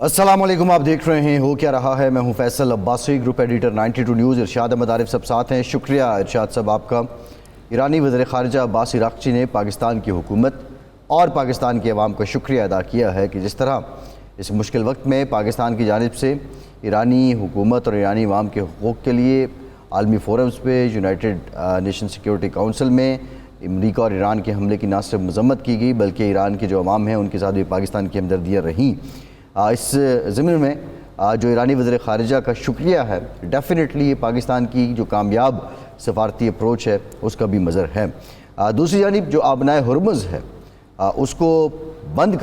السلام علیکم، آپ دیکھ رہے ہیں ہو کیا رہا ہے۔ میں ہوں Faisal Abbasi, group editor 92 news. Irshad Ahmad Arif سب ساتھ ہیں۔ شکریہ ارشاد صاحب آپ کا۔ ایرانی وزیر خارجہ عباس عراقچی نے پاکستان کی حکومت اور پاکستان کے عوام کا شکریہ ادا کیا ہے کہ جس طرح اس مشکل وقت میں پاکستان کی جانب سے ایرانی حکومت اور ایرانی عوام کے حقوق کے لیے عالمی فورمز پہ، یونائٹڈ نیشن سیکیورٹی کونسل میں امریکہ اور ایران کے حملے کی نہ صرف مذمت کی گئی بلکہ ایران کے جو عوام ہیں ان کے ساتھ بھی پاکستان کی ہمدردیاں رہیں۔ اس ضمن میں جو ایرانی وزیر خارجہ کا شکریہ ہے، ڈیفینیٹلی یہ پاکستان کی جو کامیاب سفارتی اپروچ ہے اس کا بھی مظہر ہے۔ دوسری جانب جو آبنائے ہرمز ہے اس کو بند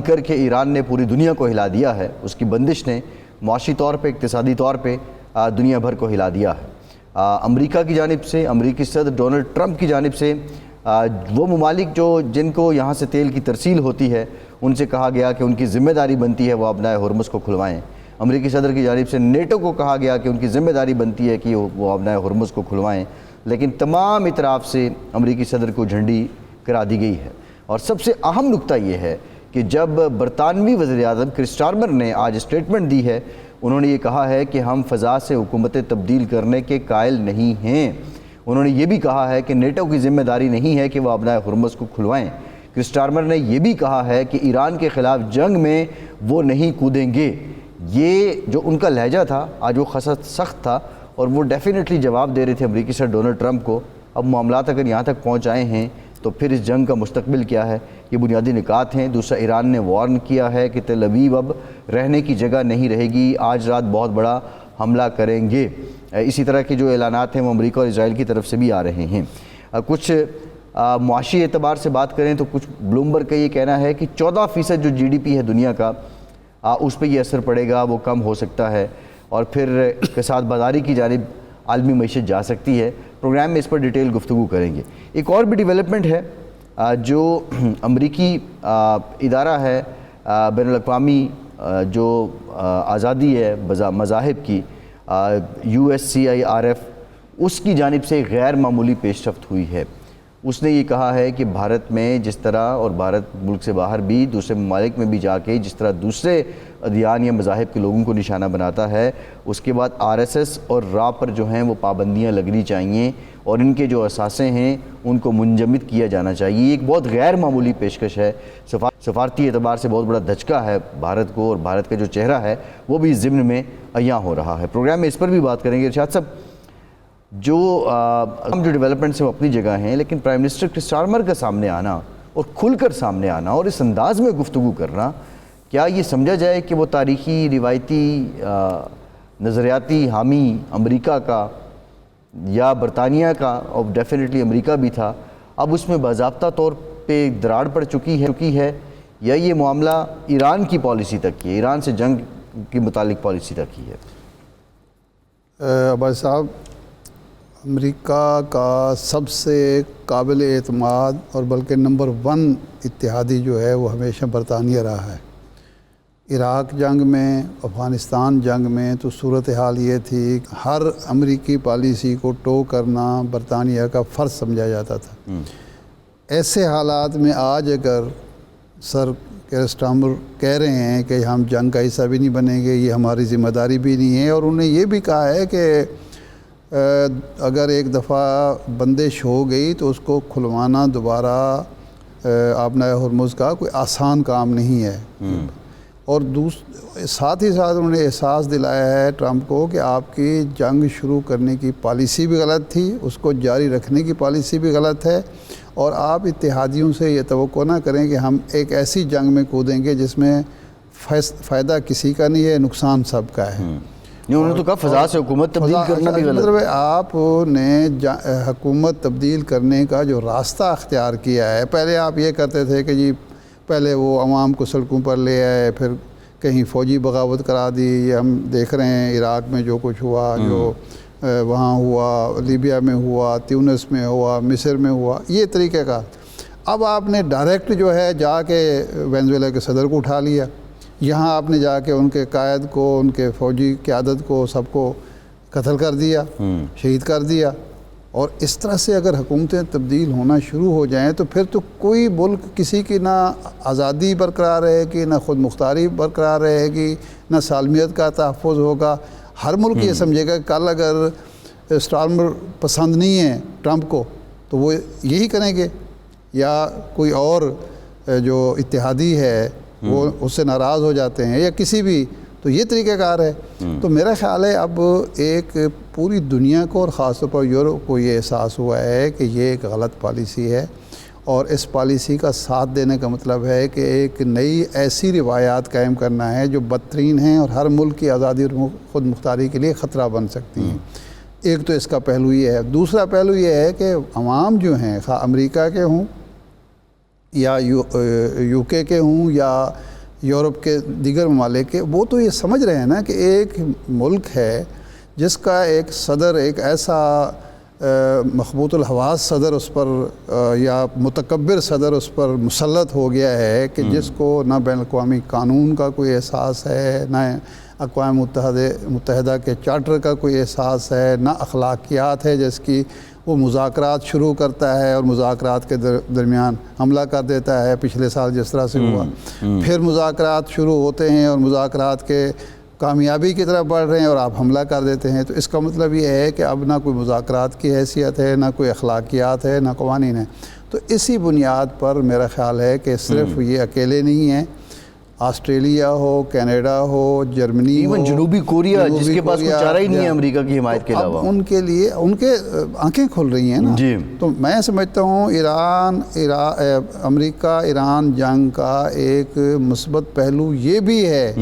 کر کے ایران نے پوری دنیا کو ہلا دیا ہے۔ اس کی بندش نے معاشی طور پہ، اقتصادی طور پہ دنیا بھر کو ہلا دیا ہے۔ امریکہ کی جانب سے، امریکی صدر ڈونلڈ ٹرمپ کی جانب سے وہ ممالک جن کو یہاں سے تیل کی ترسیل ہوتی ہے ان سے کہا گیا کہ ان کی ذمہ داری بنتی ہے وہ آبنائے ہرمز کو کھلوائیں۔ امریکی صدر کی جانب سے نیٹو کو کہا گیا کہ ان کی ذمہ داری بنتی ہے کہ وہ آبنائے ہرمز کو کھلوائیں، لیکن تمام اطراف سے امریکی صدر کو جھنڈی کرا دی گئی ہے۔ اور سب سے اہم نکتہ یہ ہے کہ جب برطانوی وزیر اعظم کرس سٹارمر نے آج اسٹیٹمنٹ دی ہے، انہوں نے یہ کہا ہے کہ ہم فضا سے حکومتیں تبدیل کرنے کے قائل نہیں ہیں۔ انہوں نے یہ بھی کہا ہے کہ نیٹو کی ذمہ داری نہیں ہے کہ وہ آبنائے ہرمز کو کھلوائیں۔ کرس سٹارمر نے یہ بھی کہا ہے کہ ایران کے خلاف جنگ میں وہ نہیں کودیں گے۔ یہ جو ان کا لہجہ تھا آج وہ خاصا سخت تھا اور وہ ڈیفینیٹلی جواب دے رہے تھے امریکی صدر ڈونلڈ ٹرمپ کو۔ اب معاملات اگر یہاں تک پہنچ آئے ہیں تو پھر اس جنگ کا مستقبل کیا ہے، یہ بنیادی نکات ہیں۔ دوسرا، ایران نے وارن کیا ہے کہ تل ابیب اب رہنے کی جگہ نہیں رہے گی، آج رات بہت بڑا حملہ کریں گے۔ اسی طرح کے جو اعلانات ہیں وہ امریکہ اور اسرائیل کی طرف سے بھی آ رہے ہیں۔ کچھ معاشی اعتبار سے بات کریں تو کچھ بلومبرگ کا یہ کہنا ہے کہ 14% جو GDP ہے دنیا کا اس پہ یہ اثر پڑے گا، وہ کم ہو سکتا ہے اور پھر اقتصاد بازاری کی جانب عالمی معیشت جا سکتی ہے۔ پروگرام میں اس پر ڈیٹیل گفتگو کریں گے۔ ایک اور بھی ڈیولپمنٹ ہے جو امریکی ادارہ ہے بین الاقوامی جو آزادی ہے مذاہب کی، USCIRF، اس کی جانب سے غیر معمولی پیش رفت ہوئی ہے۔ اس نے یہ کہا ہے کہ بھارت میں جس طرح، اور بھارت ملک سے باہر بھی دوسرے ممالک میں بھی جا کے جس طرح دوسرے ادیان یا مذاہب کے لوگوں کو نشانہ بناتا ہے، اس کے بعد RSS اور را پر جو ہیں وہ پابندیاں لگنی چاہیے اور ان کے جو اثاثے ہیں ان کو منجمد کیا جانا چاہیے۔ یہ ایک بہت غیر معمولی پیشکش ہے، سفارتی اعتبار سے بہت بڑا دھچکا ہے بھارت کو، اور بھارت کا جو چہرہ ہے وہ بھی ضمن میں عیاں ہو رہا ہے۔ پروگرام میں اس پر بھی بات کریں گے۔ ارشاد صاحب، جو ڈیولپمنٹس ہیں وہ اپنی جگہ ہیں، لیکن پرائم منسٹر کرس سٹارمر کا سامنے آنا اور کھل کر سامنے آنا اور اس انداز میں گفتگو کرنا، کیا یہ سمجھا جائے کہ وہ تاریخی، روایتی، نظریاتی حامی امریکہ کا یا برطانیہ کا، اور ڈیفینیٹلی امریکہ بھی تھا، اب اس میں باضابطہ طور پہ دراڑ پڑ چکی ہے، یا یہ معاملہ ایران کی پالیسی تک کی ہے، ایران سے جنگ کے متعلق پالیسی تک کی ہے؟ عباس صاحب، امریکہ کا سب سے قابل اعتماد اور بلکہ نمبر 1 اتحادی جو ہے وہ ہمیشہ برطانیہ رہا ہے۔ عراق جنگ میں، افغانستان جنگ میں تو صورتحال یہ تھی کہ ہر امریکی پالیسی کو ٹو کرنا برطانیہ کا فرض سمجھا جاتا تھا۔ ایسے حالات میں آج اگر سر کرس سٹارمر کہہ رہے ہیں کہ ہم جنگ کا حصہ بھی نہیں بنیں گے، یہ ہماری ذمہ داری بھی نہیں ہے، اور انہوں نے یہ بھی کہا ہے کہ اگر ایک دفعہ بندش ہو گئی تو اس کو کھلوانا دوبارہ آبنائے ہرمز کا کوئی آسان کام نہیں ہے۔ اور ساتھ ہی ساتھ انہوں نے احساس دلایا ہے ٹرمپ کو کہ آپ کی جنگ شروع کرنے کی پالیسی بھی غلط تھی، اس کو جاری رکھنے کی پالیسی بھی غلط ہے، اور آپ اتحادیوں سے یہ توقع نہ کریں کہ ہم ایک ایسی جنگ میں کودیں گے جس میں فائدہ کسی کا نہیں ہے، نقصان سب کا ہے۔ انہوں نے تو کہا فضا سے حکومت تبدیل کرنا بھی غلط ہے۔ آپ نے حکومت تبدیل کرنے کا جو راستہ اختیار کیا ہے، پہلے آپ یہ کرتے تھے کہ جی پہلے وہ عوام کو سڑکوں پر لے آئے، پھر کہیں فوجی بغاوت کرا دی، یہ ہم دیکھ رہے ہیں عراق میں جو کچھ ہوا، جو وہاں ہوا، لیبیا میں ہوا، تیونس میں ہوا، مصر میں ہوا، یہ طریقہ کا۔ اب آپ نے ڈائریکٹ جو ہے جا کے وینزویلا کے صدر کو اٹھا لیا، یہاں آپ نے جا کے ان کے قائد کو، ان کے فوجی قیادت کو، سب کو قتل کر دیا، شہید کر دیا۔ اور اس طرح سے اگر حکومتیں تبدیل ہونا شروع ہو جائیں تو پھر تو کوئی ملک کسی کی نہ آزادی برقرار رہے گی، نہ خود مختاری برقرار رہے گی، نہ سالمیت کا تحفظ ہوگا۔ ہر ملک یہ سمجھے گا کہ کل اگر اسٹارمر پسند نہیں ہے ٹرمپ کو تو وہ یہی کریں گے، یا کوئی اور جو اتحادی ہے وہ اس سے ناراض ہو جاتے ہیں، یا کسی بھی، تو یہ طریقہ کار ہے۔ تو میرا خیال ہے اب ایک پوری دنیا کو اور خاص طور پر یورپ کو یہ احساس ہوا ہے کہ یہ ایک غلط پالیسی ہے، اور اس پالیسی کا ساتھ دینے کا مطلب ہے کہ ایک نئی ایسی روایات قائم کرنا ہے جو بدترین ہیں اور ہر ملک کی آزادی اور خود مختاری کے لیے خطرہ بن سکتی ہیں۔ ایک تو اس کا پہلو یہ ہے۔ دوسرا پہلو یہ ہے کہ عوام جو ہیں، خواہ امریکہ کے ہوں یا یو کے ہوں یا یورپ کے دیگر ممالک کے، وہ تو یہ سمجھ رہے ہیں نا کہ ایک ملک ہے جس کا ایک صدر، ایک ایسا مخبوط الحواس صدر اس پر یا متکبر صدر اس پر مسلط ہو گیا ہے کہ جس کو نہ بین الاقوامی قانون کا کوئی احساس ہے، نہ اقوام متحدہ کے چارٹر کا کوئی احساس ہے، نہ اخلاقیات ہے جس کی، وہ مذاکرات شروع کرتا ہے اور مذاکرات کے درمیان حملہ کر دیتا ہے، پچھلے سال جس طرح سے ہوا۔ پھر مذاکرات شروع ہوتے ہیں اور مذاکرات کے کامیابی کی طرف بڑھ رہے ہیں اور آپ حملہ کر دیتے ہیں۔ تو اس کا مطلب یہ ہے کہ اب نہ کوئی مذاکرات کی حیثیت ہے، نہ کوئی اخلاقیات ہے، نہ قوانین ہیں۔ تو اسی بنیاد پر میرا خیال ہے کہ صرف یہ اکیلے نہیں ہیں، آسٹریلیا ہو، کینیڈا ہو، جرمنی ہو، ایون جنوبی کوریا جس کے پاس کوئی چارہ ہی نہیں ہے امریکہ کی حمایت کے علاوہ، اب ان کے لیے ان کے آنکھیں کھل رہی ہیں نا۔ جی تو میں سمجھتا ہوں امریکہ ایران جنگ کا ایک مثبت پہلو یہ بھی ہے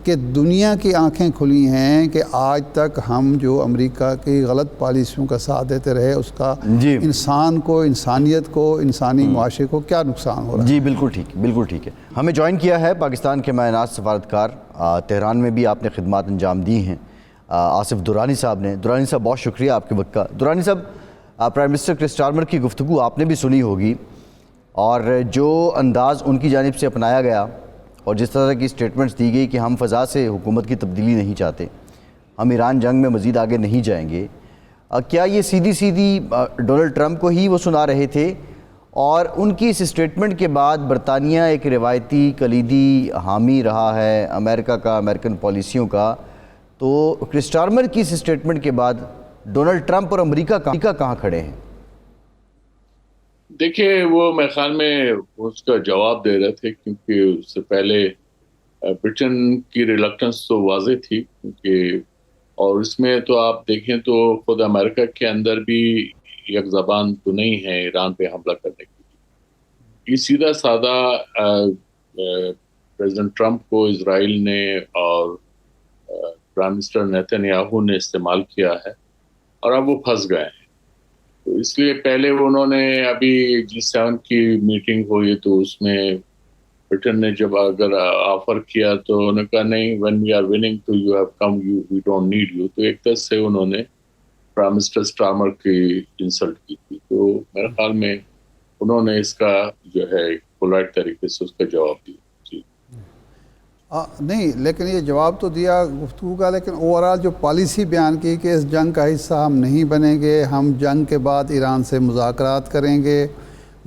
کہ دنیا کی آنکھیں کھلی ہیں کہ آج تک ہم جو امریکہ کی غلط پالیسیوں کا ساتھ دیتے رہے اس کا انسان کو، انسانیت کو، انسانی معاشرے کو کیا نقصان ہو رہا ہے۔ جی بالکل ٹھیک، بالکل ٹھیک ہے۔ ہمیں جوائن کیا ہے پاکستان کے مایہ ناز سفارتکار، تہران میں بھی آپ نے خدمات انجام دی ہیں، آصف درانی صاحب نے۔ درانی صاحب بہت شکریہ آپ کے وقت کا۔ درانی صاحب، پرائم منسٹر کرس اسٹارمر کی گفتگو آپ نے بھی سنی ہوگی، اور جو انداز ان کی جانب سے اپنایا گیا اور جس طرح کی سٹیٹمنٹس دی گئی کہ ہم فضا سے حکومت کی تبدیلی نہیں چاہتے، ہم ایران جنگ میں مزید آگے نہیں جائیں گے، کیا یہ سیدھی ڈونلڈ ٹرمپ کو ہی وہ سنا رہے تھے؟ اور ان کی اس سٹیٹمنٹ کے بعد برطانیہ ایک روایتی کلیدی حامی رہا ہے امریکہ کا، امریکن پالیسیوں کا، تو کرس اسٹارمر کی اس سٹیٹمنٹ کے بعد ڈونلڈ ٹرمپ اور امریکہ کہاں کھڑے ہیں؟ دیکھیے، وہ میرے خیال میں اس کا جواب دے رہے تھے، کیونکہ اس سے پہلے برٹن کی ریلکٹنس تو واضح تھی، کیونکہ اور اس میں تو آپ دیکھیں تو خود امریکہ کے اندر بھی یک زبان تو نہیں ہے ایران پہ حملہ کرنے کے لیے۔ یہ سیدھا سادہ پریزیڈنٹ ٹرمپ کو اسرائیل نے اور پرائم منسٹر نیتن یاہو نے استعمال کیا ہے، اور اب وہ پھنس گئے ہیں۔ تو اس لیے پہلے انہوں نے ابھی G7 کی میٹنگ ہوئی تو اس میں برٹن نے جب اگر آفر کیا تو انہوں نے کہا نہیں، when we are winning to you have come, we don't need you۔ تو ایک طرح سے انہوں نے پرائم منسٹر اسٹارمر کی انسلٹ کی تھی۔ تو میرے خیال میں انہوں نے اس کا جو ہے پولائٹ طریقے سے اس کا جواب دیا۔ جی نہیں، لیکن یہ جواب تو دیا گفتگو کا، لیکن اوورآل جو پالیسی بیان کی کہ اس جنگ کا حصہ ہم نہیں بنیں گے، ہم جنگ کے بعد ایران سے مذاکرات کریں گے،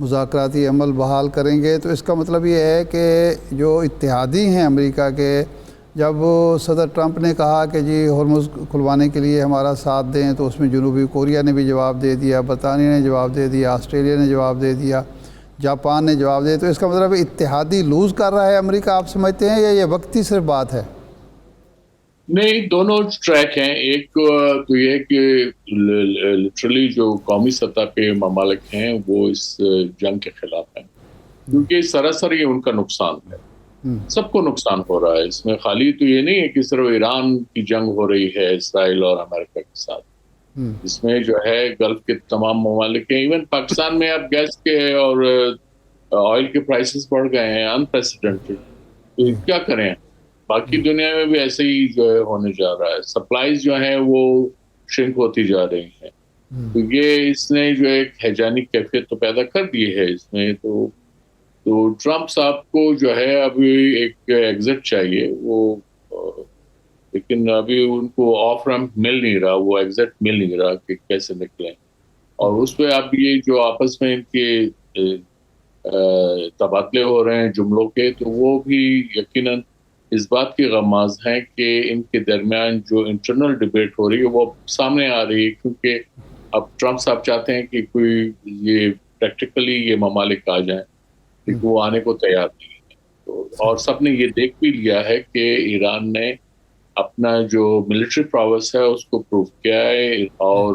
مذاکراتی عمل بحال کریں گے، تو اس کا مطلب یہ ہے کہ جو اتحادی ہیں امریکہ کے، جب صدر ٹرمپ نے کہا کہ جی ہرمز کھلوانے کے لیے ہمارا ساتھ دیں، تو اس میں جنوبی کوریا نے بھی جواب دے دیا، برطانیہ نے جواب دے دیا، آسٹریلیا نے جواب دے دیا، جاپان نے جواب دیا۔ تو اس کا مطلب اتحادی لوز کر رہا ہے امریکہ، آپ سمجھتے ہیں، یا یہ وقتی صرف بات ہے؟ نہیں، دونوں ٹریک ہیں۔ ایک تو یہ کہ لٹرلی جو قومی سطح پہ ممالک ہیں وہ اس جنگ کے خلاف ہیں، کیونکہ سراسر یہ ان کا نقصان ہے، سب کو نقصان ہو رہا ہے۔ اس میں خالی تو یہ نہیں ہے کہ صرف ایران کی جنگ ہو رہی ہے اسرائیل اور امریکہ کے ساتھ، اس میں جو ہے گلف کے تمام ممالک ہیں۔ ایون پاکستان میں اب گیس کے اور آئل کے پرائسز بڑھ گئے ہیں انپریسیڈنٹڈ، تو کیا کریں؟ باقی دنیا میں بھی ایسے ہی جو ہے ہونے جا رہا ہے، سپلائیز جو ہیں وہ شرنک ہوتی جا رہی ہیں۔ تو یہ اس نے جو ایک ہیجانی کیفیت تو پیدا کر دی ہے اس میں۔ تو ٹرمپ صاحب کو جو ہے ابھی ایک ایگزٹ چاہیے، وہ لیکن ابھی ان کو آف رمپ مل نہیں رہا، وہ ایگزٹ مل نہیں رہا کہ کیسے نکلیں۔ اور اس پہ اب یہ جو آپس میں ان کے تبادلے ہو رہے ہیں جملوں کے، تو وہ بھی یقیناً اس بات کی غماز ہیں کہ ان کے درمیان جو انٹرنل ڈبیٹ ہو رہی ہے وہ سامنے آ رہی ہے، کیونکہ اب ٹرمپ صاحب چاہتے ہیں کہ کوئی یہ پریکٹیکلی یہ ممالک آ جائیں، لیکن وہ آنے کو تیار نہیں ہے. تو اور سب نے یہ دیکھ بھی لیا ہے کہ ایران نے اپنا جو ملٹری پراوس ہے اس کو پروف کیا ہے. اور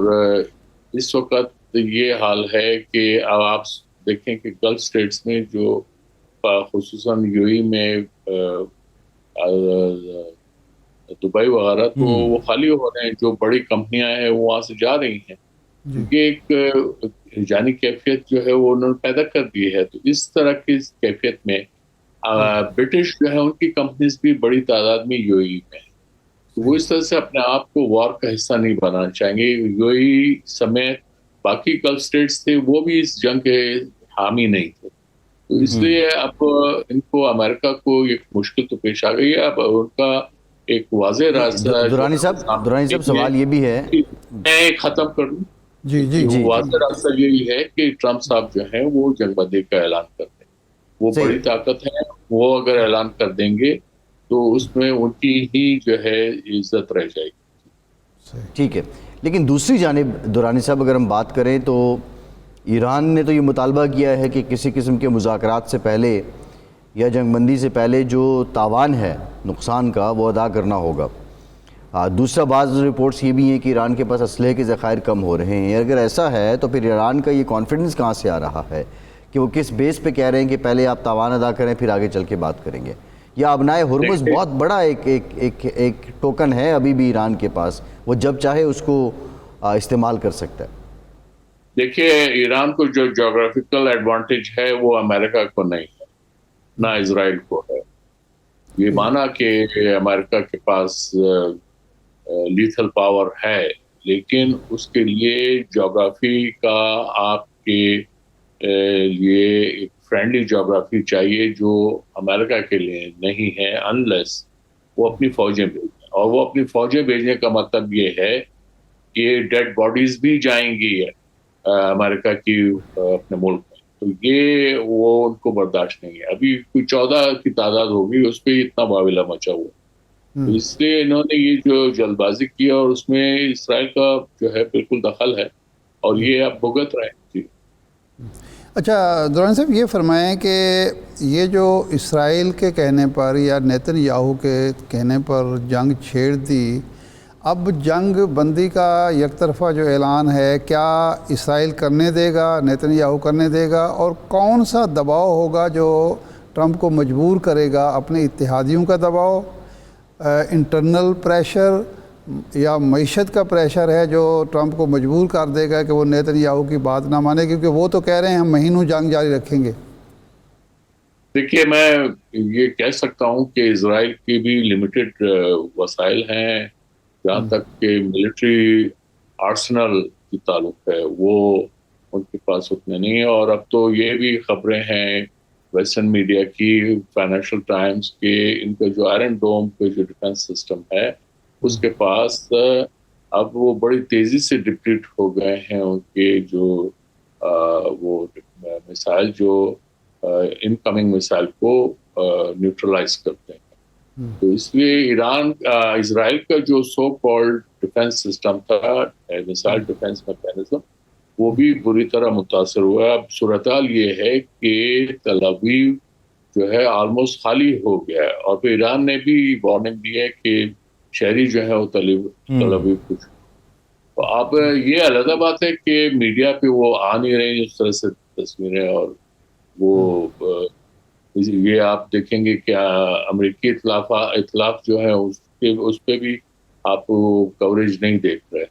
اس وقت یہ حال ہے کہ اب آپ دیکھیں کہ گلف اسٹیٹس میں جو خصوصاً یو ای میں دبئی وغیرہ، تو وہ خالی ہو رہے ہیں. جو بڑی کمپنیاں ہیں وہ وہاں سے جا رہی ہیں. یہ ایک جانی کیفیت جو ہے وہ انہوں نے پیدا کر دی ہے. تو اس طرح کی کیفیت میں برٹش جو ہے ان کی کمپنیز بھی بڑی تعداد میں یو ای میں ہیں. وہ اس طرح سے اپنے آپ کو وار کا حصہ نہیں بنانا چاہیں گے. یو ای سمیت باقی گلف اسٹیٹس تھے وہ بھی اس جنگ کے حامی نہیں تھے. تو اس لیے اب ان کو امریکہ کو ایک مشکل تو پیش آ گئی ہے. اب ان کا ایک واضح راستہ درانی صاحب سوال یہ بھی ہے، میں ختم کر دوں. جی واضح راستہ یہی ہے کہ ٹرمپ صاحب جو ہیں وہ جنگ بندی کا اعلان کر دیں. وہ بڑی طاقت ہے، وہ اگر اعلان کر دیں گے تو اس میں ان کی ہی جو ہے عزت رہ جائے گی. ٹھیک ہے. لیکن دوسری جانب درانی صاحب اگر ہم بات کریں تو ایران نے تو یہ مطالبہ کیا ہے کہ کسی قسم کے مذاکرات سے پہلے یا جنگ بندی سے پہلے جو تاوان ہے نقصان کا وہ ادا کرنا ہوگا. دوسرا بعض رپورٹس یہ بھی ہیں کہ ایران کے پاس اسلحے کے ذخائر کم ہو رہے ہیں. اگر ایسا ہے تو پھر ایران کا یہ کانفیڈنس کہاں سے آ رہا ہے کہ وہ کس بیس پہ کہہ رہے ہیں کہ پہلے آپ تاوان ادا کریں پھر آگے چل کے بات کریں گے؟ یا ابنائے ہرمز بہت بڑا ایک ٹوکن ہے ابھی بھی ایران کے پاس، وہ جب چاہے اس کو استعمال کر سکتا ہے. دیکھیے، ایران کو جو جغرافیکل ایڈوانٹیج ہے وہ امریکہ کو نہیں ہے، نہ اسرائیل کو ہے. یہ مانا کہ امریکہ کے پاس لیتھل پاور ہے، لیکن اس کے لیے جغرافی کا آپ کے لیے ایک فرینڈلی جغرافی چاہیے جو امریکہ کے لیے نہیں ہے، انلیس وہ اپنی فوجیں بھیجیں. اور وہ اپنی فوجیں بھیجنے کا مطلب یہ ہے کہ ڈیڈ باڈیز بھی جائیں گی امریکہ کی اپنے ملک میں. تو یہ وہ ان کو برداشت نہیں ہے. ابھی کوئی 14 کی تعداد ہوگی، اس پہ اتنا واویلا مچا ہوا. تو اس لیے انہوں نے یہ جو جلد بازی کیا اور اس میں اسرائیل کا جو ہے بالکل دخل ہے اور یہ اب بھگت رہے ہیں. جی اچھا درانی صاحب، یہ فرمائیں کہ یہ جو اسرائیل کے کہنے پر یا نیتن یاہو کے کہنے پر جنگ چھیڑ دی، اب جنگ بندی کا یک طرفہ جو اعلان ہے کیا اسرائیل کرنے دے گا، نیتن یاہو کرنے دے گا؟ اور کون سا دباؤ ہوگا جو ٹرمپ کو مجبور کرے گا؟ اپنے اتحادیوں کا دباؤ، انٹرنل پریشر، یا معیشت کا پریشر ہے جو ٹرمپ کو مجبور کر دے گا کہ وہ نیتن یاہو کی بات نہ مانے؟ کیونکہ وہ تو کہہ رہے ہیں ہم مہینوں جنگ جاری رکھیں گے. دیکھیے، میں یہ کہہ سکتا ہوں کہ اسرائیل کی بھی لمیٹڈ وسائل ہیں. جہاں تک کہ ملٹری آرسنل کی تعلق ہے وہ ان کے پاس اتنے نہیں ہیں. اور اب تو یہ بھی خبریں ہیں ویسٹرن میڈیا کی، فائنینشیل ٹائمز کے، ان کا جو آئرن ڈوم کا جو ڈیفنس سسٹم ہے اس کے پاس اب وہ بڑی تیزی سے ڈپلیٹ ہو گئے ہیں. ان کے جو وہ میسائل جو ان کمنگ میسائل کو نیوٹرلائز کرتے ہیں. تو اس لیے اسرائیل کا جو سو کالڈ ڈیفنس سسٹم تھا، میسائل ڈیفنس میکینزم، وہ بھی بری طرح متاثر ہوا. اب صورتحال یہ ہے کہ تل ابیب جو ہے آلموسٹ خالی ہو گیا ہے. اور پھر ایران نے بھی وارننگ دی ہے کہ شہری جو ہے وہ تل ابیب کچھ. تو اب یہ علیحدہ بات ہے کہ میڈیا پہ وہ آ نہیں رہی اس طرح سے تصویریں. اور وہ یہ آپ دیکھیں گے کہ امریکی اطلاف جو ہے اس پہ بھی آپ کوریج نہیں دیکھ رہے.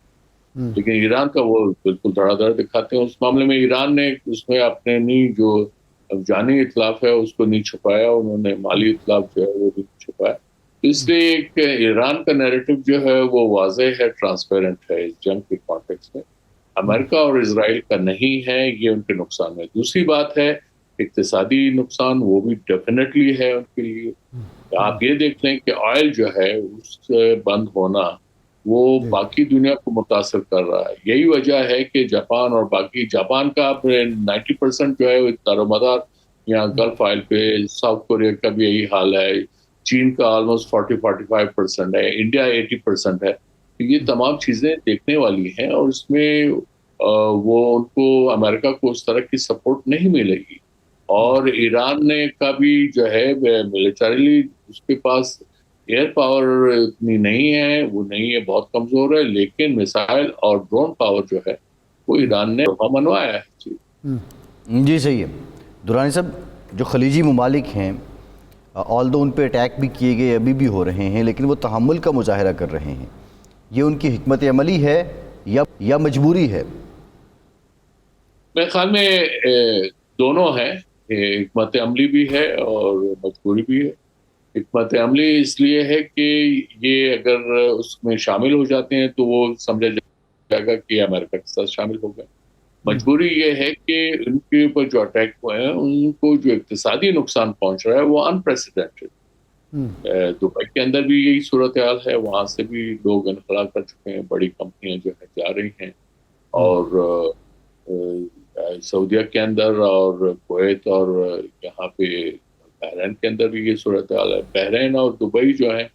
لیکن ایران کا وہ بالکل دھڑا دھڑ دکھاتے ہیں. اس معاملے میں ایران نے اس میں اپنے نہیں جو جانی اطلاف ہے اس کو نہیں چھپایا، انہوں نے مالی اطلاف جو ہے وہ بھی چھپایا. اس لیے ایک ایران کا نیریٹو جو ہے وہ واضح ہے، ٹرانسپیرنٹ ہے اس جنگ کے کانٹیکس میں. امریکہ اور اسرائیل کا نہیں ہے. یہ ان کے نقصان ہے. دوسری بات ہے اقتصادی نقصان، وہ بھی ڈیفینیٹلی ہے ان کے لیے. آپ یہ دیکھ لیں کہ آئل جو ہے اس بند ہونا وہ باقی دنیا کو متاثر کر رہا ہے. یہی وجہ ہے کہ جاپان اور باقی جاپان کا 90% جو ہے وہ دارومدار یہاں گلف آئل پہ، ساؤتھ کوریا کا بھی یہی حال ہے، چین کا آلموسٹ 40-45% ہے، انڈیا 80% ہے. تو یہ تمام چیزیں دیکھنے والی ہیں، اور اس میں وہ ان کو امریکہ کو اس طرح کی سپورٹ نہیں ملے گی. اور ایران نے کا بھی جو ہے ملیٹریلی اس کے پاس ایئر پاور اتنی نہیں ہے، وہ نہیں ہے، بہت کمزور ہے، لیکن میسائل اور ڈرون پاور جو ہے وہ ایران نے منوایا ہے. جی صحیح ہے. درانی صاحب، جو خلیجی ممالک ہیں آلدو ان پہ اٹیک بھی کیے گئے ابھی بھی ہو رہے ہیں، لیکن وہ تحمل کا مظاہرہ کر رہے ہیں. یہ ان کی حکمت عملی ہے یا مجبوری ہے؟ میرے خیال میں دونوں ہیں، حکمت عملی بھی ہے اور مجبوری بھی ہے. حکمت عملی اس لیے ہے کہ یہ اگر اس میں شامل ہو جاتے ہیں تو وہ سمجھا جائے گا کہ امریکہ کے ساتھ شامل ہو گئے. مجبوری یہ ہے کہ ان کے اوپر جو اٹیک ہوئے ہیں ان کو جو اقتصادی نقصان پہنچ رہا ہے وہ انپریسیڈنٹڈ. دبئی کے اندر بھی یہی صورتحال ہے، وہاں سے بھی لوگ انخلا کر چکے ہیں، بڑی کمپنیاں جو ہے جا رہی ہیں. اور سعودیہ کے اندر اور کویت اور یہاں پہ بحرین کے اندر بھی یہ صورتحال ہے. بحرین اور دبئی جو ہیں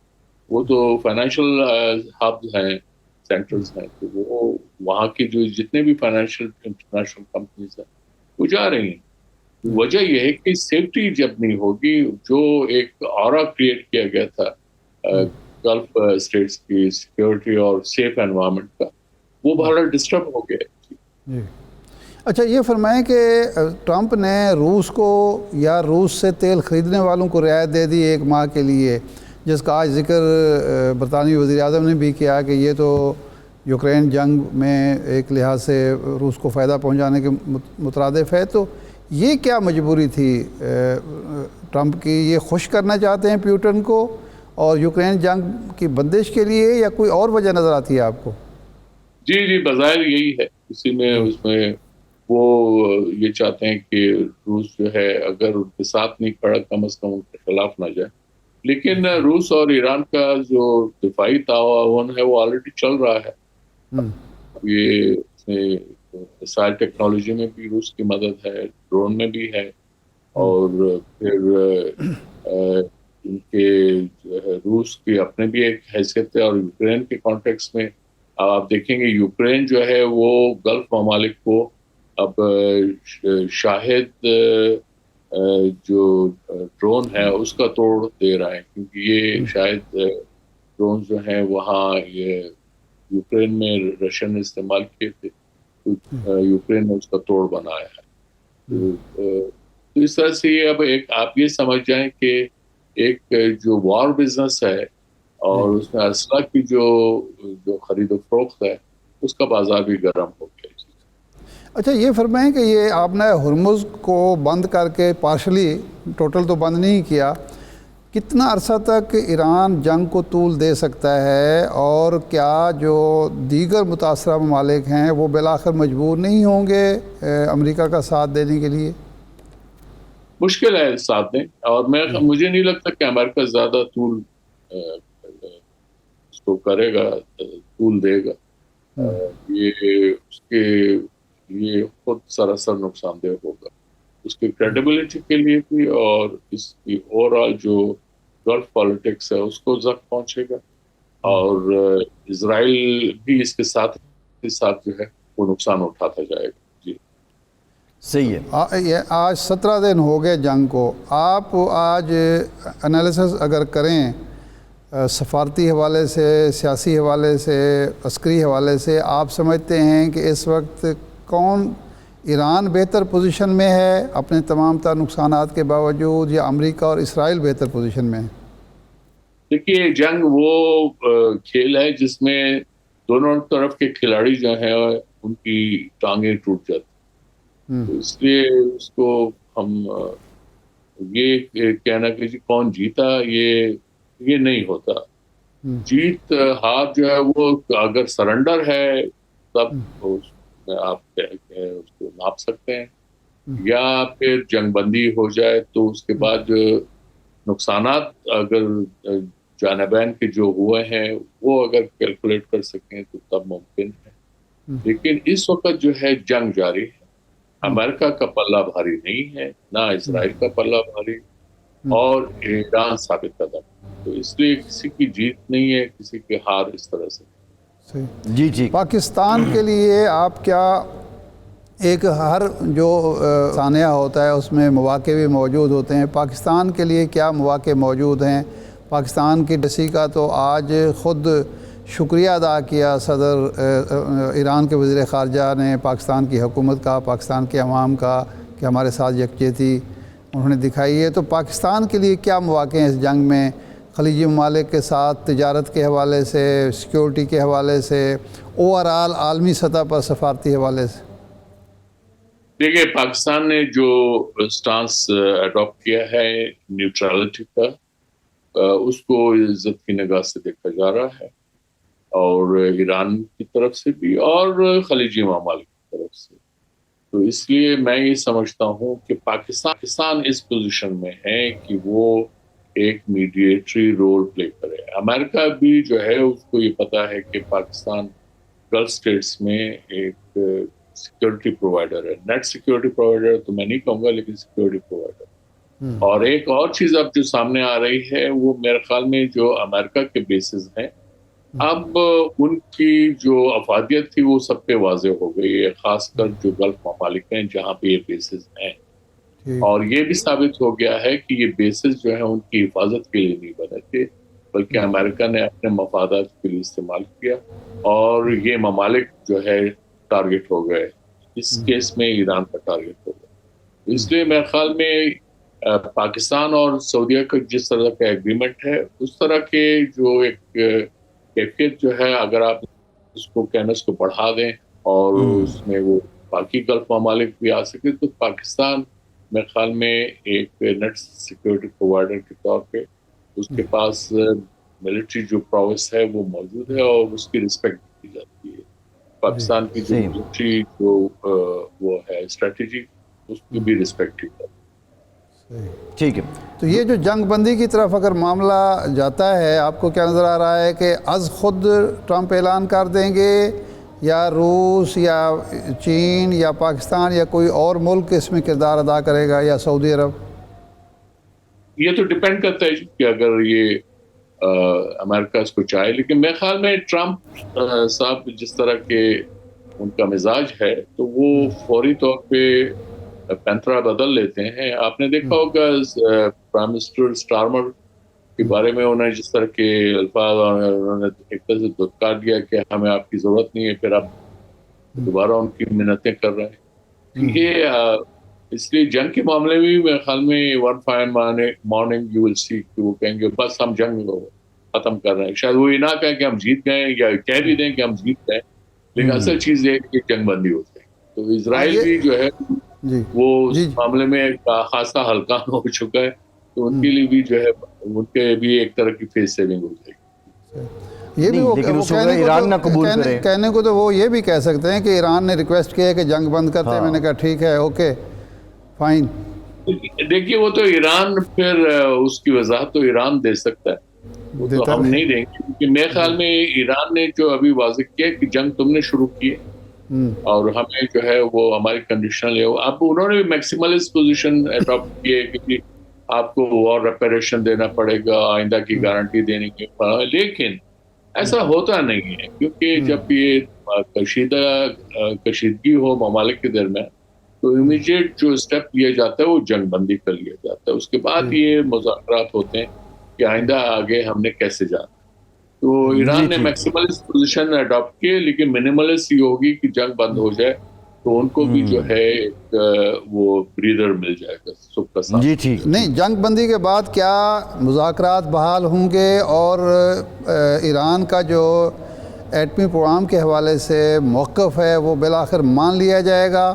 وہ تو فائنینشیل ہبز ہیں، سینٹرز ہیں، تو وہ وہاں کی جو جتنے بھی فائنینشیل انٹرنیشنل کمپنیز ہیں وہ جا رہی ہیں. وجہ یہ ہے کہ سیفٹی جب نہیں ہوگی، جو ایک آرا کریٹ کیا گیا تھا گلف اسٹیٹس کی سیکیورٹی اور سیف انوائرمنٹ کا، وہ بہرحال ڈسٹرب ہو گیا. جی اچھا، یہ فرمائیں کہ ٹرمپ نے روس کو یا روس سے تیل خریدنے والوں کو رعایت دے دی 1 ماہ کے لیے، جس کا آج ذکر برطانوی وزیر اعظم نے بھی کیا کہ یہ تو یوکرین جنگ میں ایک لحاظ سے روس کو فائدہ پہنچانے کے مترادف ہے. تو یہ کیا مجبوری تھی ٹرمپ کی؟ یہ خوش کرنا چاہتے ہیں پیوٹن کو اور یوکرین جنگ کی بندش کے لیے، یا کوئی اور وجہ نظر آتی ہے آپ کو؟ جی بظاہر یہی ہے. اس میں وہ یہ چاہتے ہیں کہ روس جو ہے اگر ان کے ساتھ نہیں کھڑا، کم از کم ان کے خلاف نہ جائے. لیکن روس اور ایران کا جو دفاعی تعاون ہے وہ آلریڈی چل رہا ہے. یہ مسائل ٹیکنالوجی میں بھی روس کی مدد ہے، ڈرون میں بھی ہے، اور پھر ان کے روس کی اپنے بھی ایک حیثیت ہے. اور یوکرین کے کانٹیکس میں آپ دیکھیں گے یوکرین جو ہے وہ گلف ممالک کو اب شاہد جو ڈرون ہے اس کا توڑ دے رہا ہے، کیونکہ یہ شاید ڈرون جو ہیں وہاں یہ یوکرین میں رشین نے استعمال کیے تھے، تو یوکرین نے اس کا توڑ بنایا ہے. تو اس طرح سے اب آپ یہ سمجھ جائیں کہ ایک جو وار بزنس ہے اور اس میں اسلحہ کی جو خرید و فروخت ہے اس کا بازار بھی گرم ہو گیا. اچھا، یہ فرمائیں کہ یہ آپ نے ہرمز کو بند کر کے پارشلی، ٹوٹل تو بند نہیں کیا، کتنا عرصہ تک ایران جنگ کو طول دے سکتا ہے؟ اور کیا جو دیگر متاثرہ ممالک ہیں وہ بالآخر مجبور نہیں ہوں گے امریکہ کا ساتھ دینے کے لیے؟ مشکل ہے ساتھ دیں، اور مجھے نہیں لگتا کہ امریکہ زیادہ طول اس کو کرے گا، طول دے گا. یہ اس کے لیے خود سراسر نقصان دہ ہوگا، اس کی کریڈیبلٹی کے لیے بھی، اور اس کی اوور آل جو گلف پالیٹکس ہے اس کو زخم پہنچے گا. اور اسرائیل بھی اس کے ساتھ جو ہے وہ نقصان اٹھاتا جائے گا. جی صحیح ہے. آج 17 دن ہو گئے جنگ کو. آپ آج انالیسس اگر کریں سفارتی حوالے سے، سیاسی حوالے سے، عسکری حوالے سے، آپ سمجھتے ہیں کہ اس وقت کون، ایران بہتر پوزیشن میں ہے اپنے تمام تر نقصانات کے باوجود، یا امریکہ اور اسرائیل بہتر پوزیشن میں ہے؟ دیکھیے، جنگ وہ کھیل ہے جس میں دونوں طرف کے کھلاڑی جو ہیں ان کی ٹانگیں ٹوٹ جاتی. تو اس لیے اس کو ہم یہ کہنا کہ جی کون جیتا، یہ نہیں ہوتا. جیت ہار جو ہے وہ اگر سرنڈر ہے تب اس میں آپ اس کو ناپ سکتے ہیں، یا پھر جنگ بندی ہو جائے تو اس کے بعد جو نقصانات اگر جانبین کے جو ہوئے ہیں وہ اگر کیلکولیٹ کر سکیں تو تب ممکن ہے. لیکن اس وقت جو ہے جنگ جاری ہے. امریکہ کا پلہ بھاری نہیں ہے, نہ اسرائیل کا پلہ بھاری, اور ایران ثابت قدم. تو اس لیے کسی کی جیت نہیں ہے, کسی کی ہار اس طرح سے. جی جی. پاکستان کے لیے آپ کیا, ایک ہر جو سانحہ ہوتا ہے اس میں مواقع بھی موجود ہوتے ہیں, پاکستان کے لیے کیا مواقع موجود ہیں؟ پاکستان کی ڈسی کا تو آج خود شکریہ ادا کیا صدر ایران کے وزیر خارجہ نے پاکستان کی حکومت کا, پاکستان کے عوام کا, کہ ہمارے ساتھ یکجہتی انہوں نے دکھائی ہے. تو پاکستان کے لیے کیا مواقع ہیں اس جنگ میں, خلیجی ممالک کے ساتھ تجارت کے حوالے سے, سیکیورٹی کے حوالے سے, اوورآل عالمی سطح پر سفارتی حوالے سے؟ دیکھیے, پاکستان نے جو سٹانس اڈاپٹ کیا ہے نیوٹرلٹی کا, اس کو عزت کی نگاہ سے دیکھا جا رہا ہے, اور ایران کی طرف سے بھی اور خلیجی ممالک کی طرف سے. تو اس لیے میں یہ سمجھتا ہوں کہ پاکستان اس پوزیشن میں ہے کہ وہ ایک میڈیٹری رول پلے کرے. امریکہ بھی جو ہے اس کو یہ پتا ہے کہ پاکستان گلف اسٹیٹس میں ایک سیکیورٹی پرووائڈر ہے. نیٹ سیکیورٹی پرووائڈر تو میں نہیں کہوں گا, لیکن سیکیورٹی پرووائڈر. اور ایک اور چیز اب جو سامنے آ رہی ہے وہ میرے خیال میں جو امریکہ کے بیسز ہیں, اب ان کی جو افادیت تھی وہ سب پہ واضح ہو گئی ہے, خاص کر جو گلف ممالک ہیں جہاں پہ یہ بیسز ہیں. اور یہ بھی ثابت ہو گیا ہے کہ یہ بیسز جو ہیں ان کی حفاظت کے لیے نہیں بنے تھے, بلکہ امریکہ نے اپنے مفادات کے لیے استعمال کیا, اور یہ ممالک جو ہے ٹارگٹ ہو گئے. اس کیس میں ایران کا ٹارگٹ ہو گیا. اس لیے میرے خیال میں پاکستان اور سعودیہ کا جس طرح کا ایگریمنٹ ہے, اس طرح کے جو ایک کیفیت جو ہے, اگر آپ اس کو کینوس کو بڑھا دیں اور اس میں وہ باقی گلف ممالک بھی آ سکے, تو پاکستان میرے خیال میں ایک نیٹ سیکیورٹی پرووائڈر کے طور پہ اس کے پاس ملٹری جو پروس ہے وہ موجود ہے, اور اس کی رسپیکٹ کی جاتی ہے. پاکستان کی جو ملٹری جو وہ ہے اسٹریٹجی, اس کی بھی رسپیکٹ کی جاتی ہے. ٹھیک ہے. تو یہ جو جنگ بندی کی طرف اگر معاملہ جاتا ہے, آپ کو کیا نظر آ رہا ہے کہ از خود ٹرمپ اعلان کر دیں گے, یا روس یا چین یا پاکستان یا کوئی اور ملک اس میں کردار ادا کرے گا, یا سعودی عرب؟ یہ تو ڈیپینڈ کرتا ہے کہ اگر یہ امریکہ اس کو چاہے. لیکن میرے خیال میں ٹرمپ صاحب جس طرح کے ان کا مزاج ہے, تو وہ فوری طور پہ پینترا بدل لیتے ہیں. آپ نے دیکھا ہوگا پرائم منسٹر سٹارمر کے بارے میں انہوں نے جس طرح کے الفاظ انہوں نے ایک طرح سے دھتکار دیا کہ ہمیں آپ کی ضرورت نہیں ہے, پھر آپ دوبارہ ان کی منتیں کر رہے ہیں. یہ اس لیے جنگ کے معاملے میں بھی میرے خیال میں one fine morning you will see کہ وہ کہیں گے بس ہم جنگ ختم کر رہے ہیں. شاید وہ یہ نہ کہیں کہ ہم جیت گئے, یا کہہ بھی دیں کہ ہم جیت گئے, لیکن اصل چیز یہ ہے کہ جنگ بندی ہو جائے. تو اسرائیل بھی جو ہے وہ اس معاملے میں خاصا ہلکان ہو چکا ہے, تو ان کے لیے بھی جو ہے ان کے بھی ایک طرح کی فیس سیونگ ہو جائے گی. یہ بھی وہ کہنے کو تو وہ یہ بھی کہہ سکتے ہیں کہ ایران نے ریکویسٹ کیا ہے کہ جنگ بند کرتے. میں نے کہا ٹھیک ہے, اوکے فائن. دیکھیے وہ تو ایران پھر اس کی وضاحت تو ایران دے سکتا ہے, وہ تو ہم نہیں دیں گے. کیونکہ میرے خیال میں ایران نے جو ابھی واضح کیا کہ جنگ تم نے شروع کی ہے اور ہمیں جو ہے وہ ہماری کنڈیشن لے. اب انہوں نے بھی میکسیملسٹ پوزیشن اڈاپٹ کی ہے کہ آپ کو وار ریپیریشن دینا پڑے گا, آئندہ کی گارنٹی دینے کی, لیکن ایسا ہوتا نہیں ہے. کیونکہ جب یہ کشیدگی ہو ممالک کے درمیان, تو امیڈیٹ جو اسٹیپ لیا جاتا ہے وہ جنگ بندی کر لیا جاتا ہے. اس کے بعد یہ مذاکرات ہوتے ہیں کہ آئندہ آگے ہم نے کیسے جانا. تو ایران نے میکسیملسٹ پوزیشن اڈاپٹ کی, لیکن منیملسٹ یہ ہوگی کہ جنگ بند ہو جائے تو ان کو بھی جو ہے ایک وہ بریدر مل جائے گا, سکھ کا ساتھ. جی ٹھیک. نہیں, جنگ بندی کے بعد کیا مذاکرات بحال ہوں گے, اور ایران کا جو ایٹمی پروگرام کے حوالے سے موقف ہے وہ بالآخر مان لیا جائے گا؟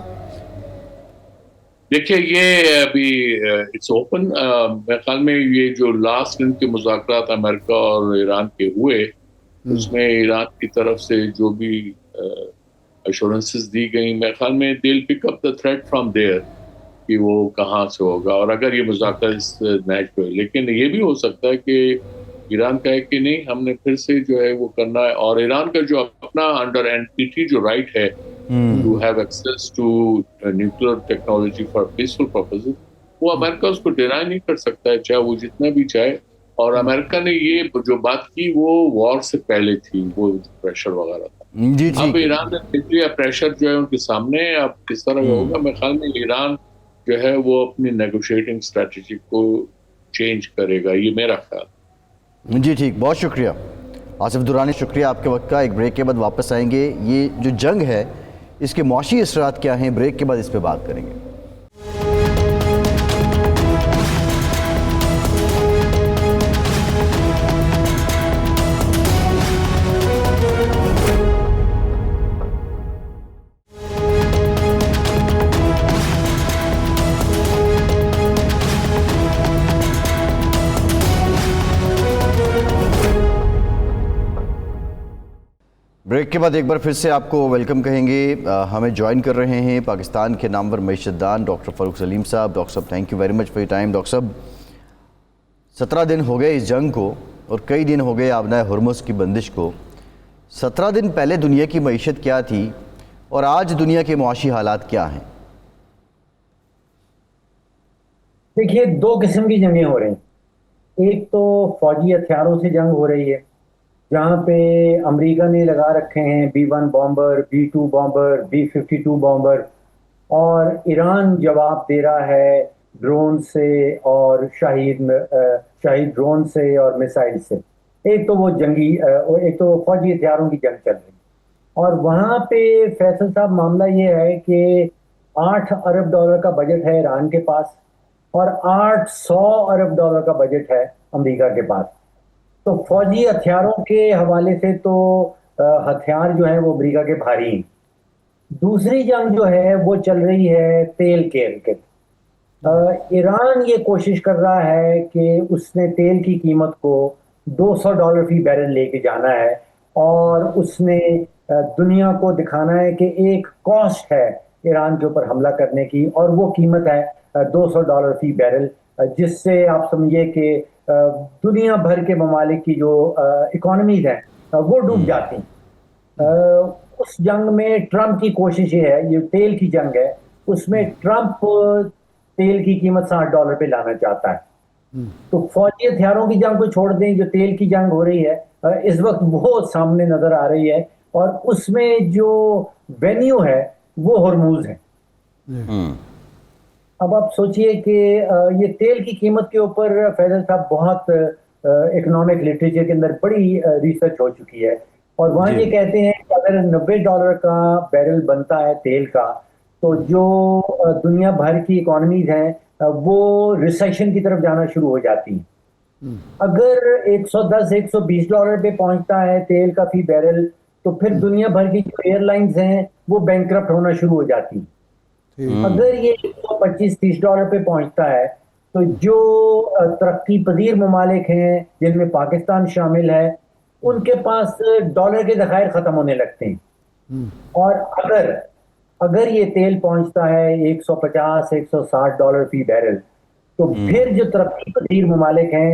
دیکھیے یہ ابھی اٹس اوپن. میرے خیال میں یہ جو لاسٹ ان کے مذاکرات امریکہ اور ایران کے ہوئے, اس میں ایران کی طرف سے جو بھی ایشورنسز دی گئیں, میرے خیال میں they'll pick up the threat from there کہ وہ کہاں سے ہوگا, اور اگر یہ مذاکرات اس میچ پہ. لیکن یہ بھی ہو سکتا ہے کہ ایران کا ہے کہ نہیں ہم نے پھر سے جو ہے وہ کرنا ہے. اور ایران کا جو اپنا انڈر NPT جو رائٹ ہے to have access to nuclear technology for peaceful purpose, وہ امریکہ اس کو ڈینائی نہیں کر سکتا ہے چاہے وہ جتنا بھی چاہے. اور امریکہ نے یہ جو بات کی وہ وار سے پہلے تھی, وہ پریشر وغیرہ تھا. جی اب ٹھیک. ایران نے دیکھ لیا پریشر جو ہے ان کے سامنے, اب کس طرح ہوگا. میرے خیال میں ایران جو ہے وہ اپنی نیگوشیٹنگ اسٹریٹجی کو چینج کرے گا, یہ میرا خیال. جی ٹھیک, بہت شکریہ آصف درانی, شکریہ آپ کے وقت کا. ایک بریک کے بعد واپس آئیں گے. یہ جو جنگ ہے اس کے معاشی اثرات کیا ہیں, بریک کے بعد اس پہ بات کریں گے. بریک کے بعد ایک بار پھر سے آپ کو ویلکم کہیں گے. ہمیں جوائن کر رہے ہیں پاکستان کے نامور معیشت دان ڈاکٹر فاروق سلیم صاحب. ڈاکٹر صاحب thank you very much for your time. Doctor صاحب 17 دن ہو گئے اس جنگ کو اور کئی دن ہو گئے آبنائے ہرمز کی بندش کو. 17 دن پہلے دنیا کی معیشت کیا تھی اور آج دنیا کے معاشی حالات کیا ہیں؟ دیکھیے, دو قسم کی جنگیں ہو رہی ہیں. ایک تو فوجی ہتھیاروں سے جنگ ہو رہی ہے جہاں پہ امریکہ نے لگا رکھے ہیں B-1 bomber, B-2 bomber, B-52 bomber, اور ایران جواب دے رہا ہے ڈرون سے اور شاہید ڈرون سے اور میسائل سے. ایک تو وہ ایک تو فوجی ہتھیاروں کی جنگ چل رہی ہے. اور وہاں پہ فیصل صاحب معاملہ یہ ہے کہ $8 ارب کا بجٹ ہے ایران کے پاس اور $800 ارب کا بجٹ ہے امریکہ کے پاس. تو فوجی ہتھیاروں کے حوالے سے تو ہتھیار جو ہیں وہ امریکہ کے بھاری ہیں. دوسری جنگ جو ہے وہ چل رہی ہے تیل کے. ایران یہ کوشش کر رہا ہے کہ اس نے تیل کی قیمت کو $200 فی بیرل لے کے جانا ہے اور اس نے دنیا کو دکھانا ہے کہ ایک کاسٹ ہے ایران کے اوپر حملہ کرنے کی, اور وہ قیمت ہے $200 فی بیرل, جس سے آپ سمجھیے کہ دنیا بھر کے ممالک کی جو اکانومیز ہیں وہ ڈوب جاتی ہیں. اس جنگ میں ٹرمپ کی کوشش یہ ہے, یہ تیل کی جنگ ہے, اس میں ٹرمپ تیل کی قیمت $60 پہ لانا چاہتا ہے. تو فوجی ہتھیاروں کی جنگ کو چھوڑ دیں, جو تیل کی جنگ ہو رہی ہے اس وقت وہ سامنے نظر آ رہی ہے, اور اس میں جو وینیو ہے وہ ہرموز ہے. اب آپ سوچئے کہ یہ تیل کی قیمت کے اوپر فیصل صاحب بہت اکنامک لٹریچر کے اندر بڑی ریسرچ ہو چکی ہے, اور وہاں یہ کہتے ہیں کہ اگر $90 کا بیرل بنتا ہے تیل کا تو جو دنیا بھر کی اکانومیز ہیں وہ ریسیشن کی طرف جانا شروع ہو جاتی ہیں. اگر $110-120 پہ پہنچتا ہے تیل کا فی بیرل تو پھر دنیا بھر کی جو ایئر لائنز ہیں وہ بینکرپٹ ہونا شروع ہو جاتی ہیں. اگر یہ $125-130 پہ پہنچتا ہے تو جو ترقی پذیر ممالک ہیں جن میں پاکستان شامل ہے ان کے پاس ڈالر کے ذخائر ختم ہونے لگتے ہیں. اور اگر یہ تیل پہنچتا ہے $150-160 فی بیرل تو پھر جو ترقی پذیر ممالک ہیں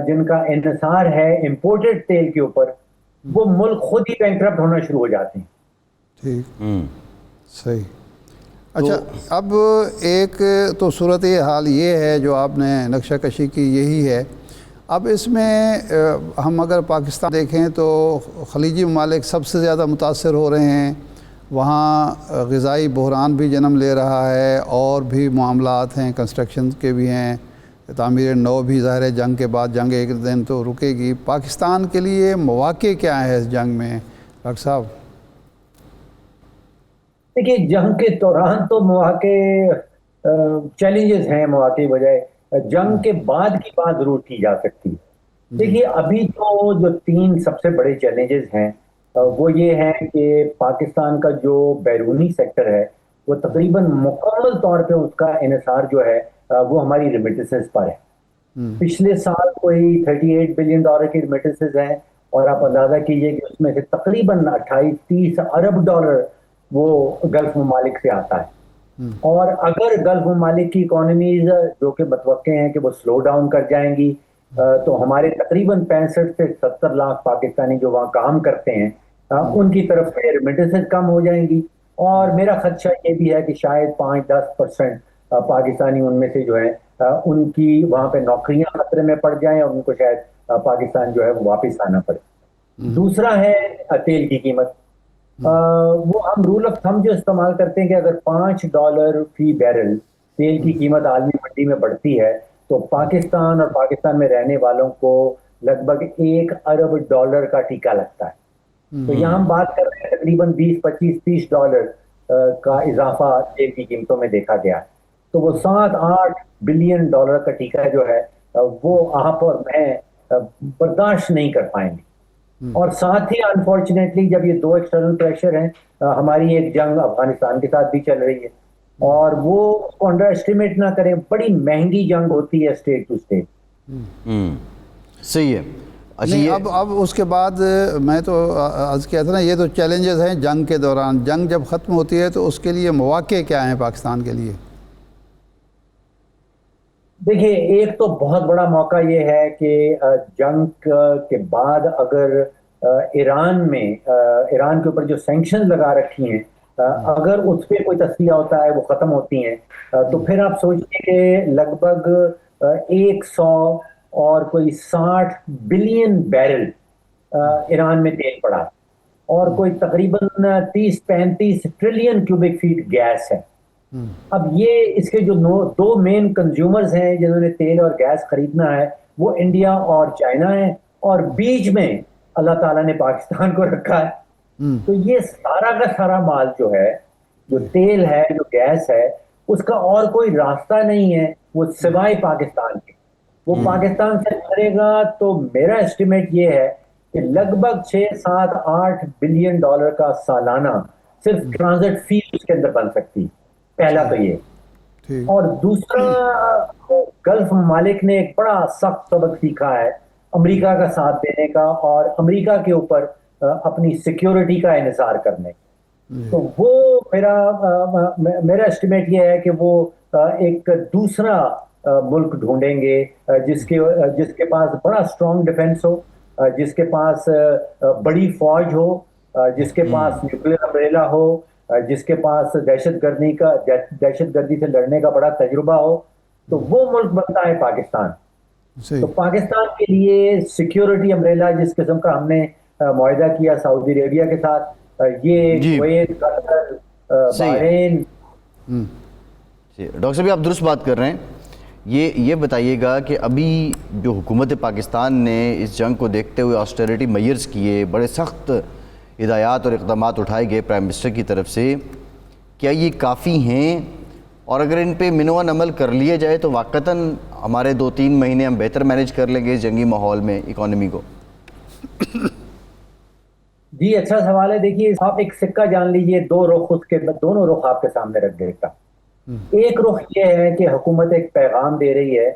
جن کا انحصار ہے امپورٹڈ تیل کے اوپر, وہ ملک خود ہی بینکرپٹ ہونا شروع ہو جاتے ہیں. ٹھیک, صحیح. اچھا, اب ایک تو صورت حال یہ ہے جو آپ نے نقشہ کشی کی یہی ہے. اب اس میں ہم اگر پاکستان دیکھیں تو خلیجی ممالک سب سے زیادہ متاثر ہو رہے ہیں. وہاں غذائی بحران بھی جنم لے رہا ہے, اور بھی معاملات ہیں, کنسٹرکشن کے بھی ہیں, تعمیر نو بھی ظاہر ہے جنگ کے بعد, جنگ ایک دن تو رکے گی. پاکستان کے لیے مواقع کیا ہے اس جنگ میں ڈاکٹر صاحب؟ دیکھیے, جنگ کے دوران تو مواقع چیلنجز ہیں, مواقع بجائے جنگ کے بعد کی بات ضرور کی جا سکتی ہے. دیکھیے, ابھی تو جو 3 سب سے بڑے چیلنجز ہیں وہ یہ ہیں کہ پاکستان کا جو بیرونی سیکٹر ہے وہ تقریباً مکمل طور پہ اس کا انحصار جو ہے وہ ہماری ریمیٹنسز پر ہے. پچھلے سال کوئی $38 بلین کی ریمیٹنسز ہیں, اور آپ اندازہ کیجئے کہ اس میں سے تقریباً 28-30 ارب ڈالر وہ گلف ممالک سے آتا ہے. اور اگر گلف ممالک کی اکانومیز جو کہ متوقع ہیں کہ وہ سلو ڈاؤن کر جائیں گی تو ہمارے تقریباً 65 سے 70 لاکھ پاکستانی جو وہاں کام کرتے ہیں ان کی طرف سے ریمیٹنسز کم ہو جائیں گی، اور میرا خدشہ یہ بھی ہے کہ شاید 5-10% پاکستانی ان میں سے جو ہے ان کی وہاں پہ نوکریاں خطرے میں پڑ جائیں اور ان کو شاید پاکستان جو ہے وہ واپس آنا پڑے۔ دوسرا ہے تیل کی قیمت۔ وہ ہم رول آف تھم جو استعمال کرتے ہیں کہ اگر $5 فی بیرل تیل کی قیمت عالمی منڈی میں بڑھتی ہے تو پاکستان اور پاکستان میں رہنے والوں کو لگ بھگ $1 ارب کا ٹیکہ لگتا ہے۔ تو یہاں ہم بات کر رہے ہیں تقریباً $20-25-30 کا اضافہ تیل کی قیمتوں میں دیکھا گیا ہے۔ تو وہ $7-8 بلین کا ٹیکہ جو ہے وہ آپ اور میں برداشت نہیں کر پائیں گے۔ اور ساتھ ہی انفارچونیٹلی جب یہ 2 ایکسٹرنل پریشر ہیں، ہماری ایک جنگ افغانستان کے ساتھ بھی چل رہی ہے، اور وہ اس کو انڈر اسٹیمیٹ نہ کریں، بڑی مہنگی جنگ ہوتی ہے اسٹیٹ ٹو اسٹیٹ۔ صحیح ہے۔ اچھا نہیں، اب اس کے بعد میں تو عرض کیا تھا نا، یہ تو چیلنجز ہیں جنگ کے دوران، جنگ جب ختم ہوتی ہے تو اس کے لیے مواقع کیا ہیں پاکستان کے لیے؟ دیکھیے، ایک تو بہت بڑا موقع یہ ہے کہ جنگ کے بعد اگر ایران کے اوپر جو سینکشن لگا رکھی ہیں، اگر اس پہ کوئی تصفیہ ہوتا ہے، وہ ختم ہوتی ہیں، تو پھر آپ سوچئے کہ لگ بھگ 100 اور کوئی 60 بلین بیرل ایران میں تیل پڑا، اور کوئی تقریباً 30-35 ٹریلین کیوبک فیٹ گیس ہے۔ اب یہ اس کے جو 2 مین کنزیومرز ہیں جنہوں نے تیل اور گیس خریدنا ہے، وہ انڈیا اور چائنا ہے، اور بیچ میں اللہ تعالیٰ نے پاکستان کو رکھا ہے۔ تو یہ سارا کا سارا مال جو ہے، جو تیل ہے، جو گیس ہے، اس کا اور کوئی راستہ نہیں ہے وہ سوائے پاکستان کے۔ وہ پاکستان سے کرے گا تو میرا اسٹیمیٹ یہ ہے کہ لگ بھگ $6-7-8 بلین کا سالانہ صرف ٹرانزٹ فی اس کے اندر بن سکتی۔ پہلا تو یہ، اور دوسرا گلف ممالک نے ایک بڑا سخت سبق سیکھا ہے امریکہ کا ساتھ دینے کا اور امریکہ کے اوپر اپنی سیکیورٹی کا انحصار کرنے کا۔ تو وہ میرا اسٹیمیٹ یہ ہے کہ وہ ایک دوسرا ملک ڈھونڈیں گے جس کے پاس بڑا اسٹرانگ ڈیفنس ہو، جس کے پاس بڑی فوج ہو، جس کے پاس نیوکلیر امبریلا ہو، جس کے پاس دہشت گردی سے لڑنے کا بڑا تجربہ ہو۔ تو وہ ملک بنتا ہے پاکستان۔ تو پاکستان کے لیے سیکیورٹی امبریلا جس قسم کا ہم نے معاہدہ کیا سعودی عربیہ کے ساتھ، یہ کویت، قطر، بحرین۔ ڈاکٹر صاحب آپ درست بات کر رہے ہیں۔ یہ بتائیے گا کہ ابھی جو حکومت پاکستان نے اس جنگ کو دیکھتے ہوئے آسٹیرٹی میئرز کیے، بڑے سخت ہدایات اور اقدامات اٹھائے گئے پرائم منسٹر کی طرف سے، کیا یہ کافی ہیں؟ اور اگر ان پہ منوان عمل کر لیا جائے تو واقعتاً ہمارے 2-3 مہینے ہم بہتر مینیج کر لیں گے اس جنگی ماحول میں اکانومی کو؟ جی اچھا سوال ہے۔ دیکھیے، آپ ایک سکہ جان لیجئے، 2 رخ، اس کے دونوں رخ آپ کے سامنے رکھ دیتا۔ ایک رخ یہ ہے کہ حکومت ایک پیغام دے رہی ہے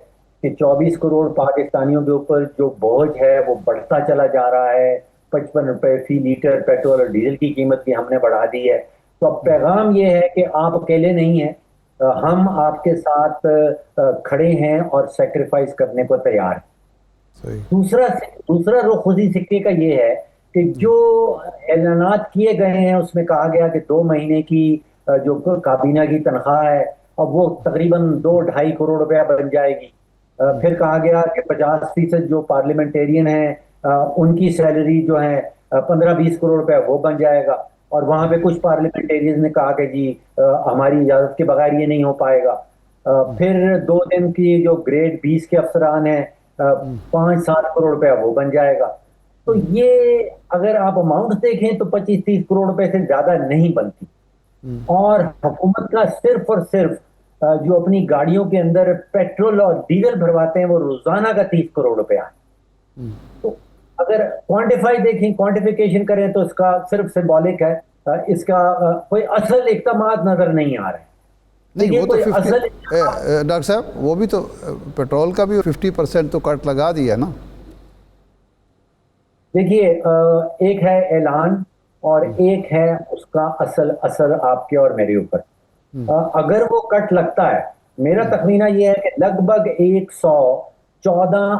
کہ 24 کروڑ پاکستانیوں کے اوپر جو بوجھ ہے وہ بڑھتا چلا جا رہا ہے، 55 روپے فی لیٹر پیٹرول اور ڈیزل کی قیمت بھی ہم نے بڑھا دی ہے۔ تو اب پیغام یہ ہے کہ آپ اکیلے نہیں ہیں، ہم آپ کے ساتھ کھڑے ہیں اور سیکریفائز کرنے کو تیار ہیں۔ دوسرا رخ اسی سکے کا یہ ہے کہ جو اعلانات کیے گئے ہیں اس میں کہا گیا کہ 2 مہینے کی جو کابینہ کی تنخواہ ہے اب وہ تقریباً 2-2.5 کروڑ روپیہ بن جائے گی۔ پھر کہا گیا کہ 50% جو پارلیمنٹیرین ہیں ان کی سیلری جو ہے 15-20 کروڑ روپے وہ بن جائے گا، اور وہاں پہ کچھ پارلیمنٹیرین نے کہا کہ جی ہماری اجازت کے بغیر یہ نہیں ہو پائے گا۔ پھر 2 دن کی جو گریڈ 20 کے افسران ہیں 5-7 کروڑ روپے وہ بن جائے گا۔ تو یہ اگر آپ اماؤنٹ دیکھیں تو 25-30 کروڑ روپے سے زیادہ نہیں بنتی، اور حکومت کا صرف اور صرف جو اپنی گاڑیوں کے اندر پیٹرول اور ڈیزل بھرواتے ہیں وہ روزانہ کا 30 کروڑ روپیہ ہے۔ تو اگر کوانٹیفائی دیکھیں، کوانٹیفیکیشن کریں تو اس کا صرف سمبولک ہے، اس کا کوئی اصل اقدامات نظر نہیں آ رہے۔ نہیں، وہ تو ڈاکٹر صاحب وہ بھی تو پیٹرول کا بھی 50% تو کٹ لگا دیا نا۔ دیکھیے، ایک ہے اعلان اور ایک ہے اس کا اصل اثر آپ کے اور میرے اوپر۔ اگر وہ کٹ لگتا ہے، میرا تخمینہ یہ ہے کہ لگ بھگ 100 14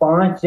5